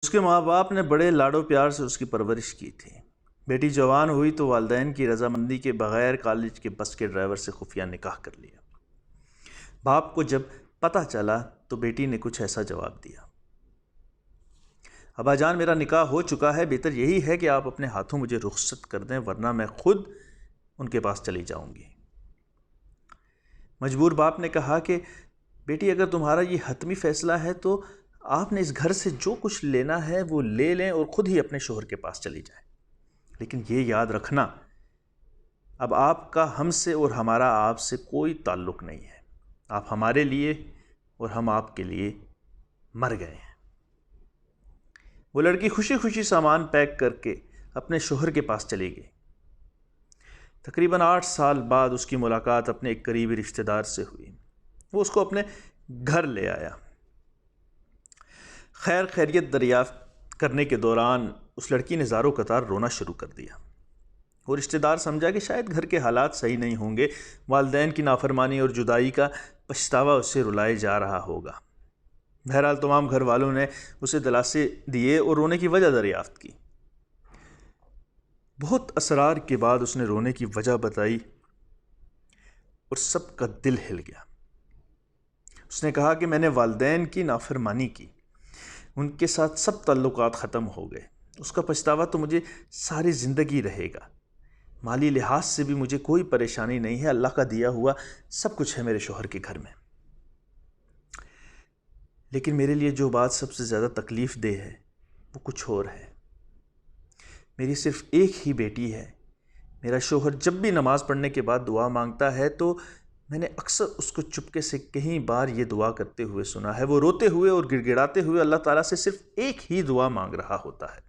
اس کے ماں باپ نے بڑے لاڈو پیار سے اس کی پرورش کی تھی۔ بیٹی جوان ہوئی تو والدین کی رضامندی کے بغیر کالج کے بس کے ڈرائیور سے خفیہ نکاح کر لیا۔ باپ کو جب پتہ چلا تو بیٹی نے کچھ ایسا جواب دیا: ابا جان، میرا نکاح ہو چکا ہے، بہتر یہی ہے کہ آپ اپنے ہاتھوں مجھے رخصت کر دیں، ورنہ میں خود ان کے پاس چلی جاؤں گی۔ مجبور باپ نے کہا کہ بیٹی، اگر تمہارا یہ حتمی فیصلہ ہے تو آپ نے اس گھر سے جو کچھ لینا ہے وہ لے لیں اور خود ہی اپنے شوہر کے پاس چلی جائیں، لیکن یہ یاد رکھنا اب آپ کا ہم سے اور ہمارا آپ سے کوئی تعلق نہیں ہے۔ آپ ہمارے لیے اور ہم آپ کے لیے مر گئے ہیں۔ وہ لڑکی خوشی خوشی سامان پیک کر کے اپنے شوہر کے پاس چلی گئی۔ تقریباً 8 سال بعد اس کی ملاقات اپنے ایک قریبی رشتہ دار سے ہوئی۔ وہ اس کو اپنے گھر لے آیا۔ خیر خیریت دریافت کرنے کے دوران اس لڑکی نے زاروں قطار رونا شروع کر دیا۔ وہ رشتہ دار سمجھا کہ شاید گھر کے حالات صحیح نہیں ہوں گے، والدین کی نافرمانی اور جدائی کا پچھتاوا اسے رلائے جا رہا ہوگا۔ بہرحال تمام گھر والوں نے اسے دلاسے دیے اور رونے کی وجہ دریافت کی۔ بہت اسرار کے بعد اس نے رونے کی وجہ بتائی اور سب کا دل ہل گیا۔ اس نے کہا کہ میں نے والدین کی نافرمانی کی، ان کے ساتھ سب تعلقات ختم ہو گئے۔ اس کا پچھتاوا تو مجھے ساری زندگی رہے گا۔ مالی لحاظ سے بھی مجھے کوئی پریشانی نہیں ہے، اللہ کا دیا ہوا سب کچھ ہے میرے شوہر کے گھر میں۔ لیکن میرے لیے جو بات سب سے زیادہ تکلیف دہ ہے وہ کچھ اور ہے۔ میری صرف ایک ہی بیٹی ہے۔ میرا شوہر جب بھی نماز پڑھنے کے بعد دعا مانگتا ہے تو میں نے اکثر اس کو چپکے سے کئی بار یہ دعا کرتے ہوئے سنا ہے۔ وہ روتے ہوئے اور گڑ گڑاتے ہوئے اللہ تعالیٰ سے صرف ایک ہی دعا مانگ رہا ہوتا ہے: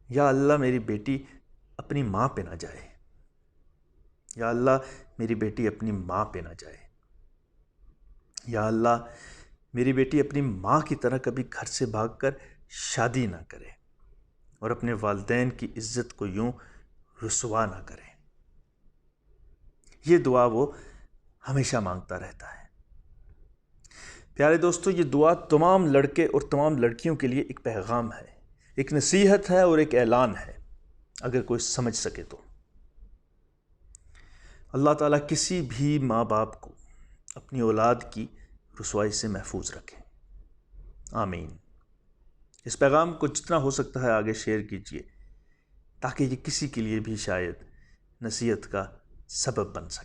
یا اللہ میری بیٹی اپنی ماں پہ نہ جائے، یا اللہ میری بیٹی اپنی ماں پہ نہ جائے، یا اللہ میری بیٹی اپنی ماں کی طرح کبھی گھر سے بھاگ کر شادی نہ کرے اور اپنے والدین کی عزت کو یوں رسوا نہ کرے۔ یہ دعا وہ ہمیشہ مانگتا رہتا ہے۔ پیارے دوستو، یہ دعا تمام لڑکے اور تمام لڑکیوں کے لیے ایک پیغام ہے، ایک نصیحت ہے اور ایک اعلان ہے، اگر کوئی سمجھ سکے تو۔ اللہ تعالیٰ کسی بھی ماں باپ کو اپنی اولاد کی رسوائی سے محفوظ رکھے، آمین۔ اس پیغام کو جتنا ہو سکتا ہے آگے شیئر کیجیے تاکہ یہ کسی کے لیے بھی شاید نصیحت کا سبب بن سکے۔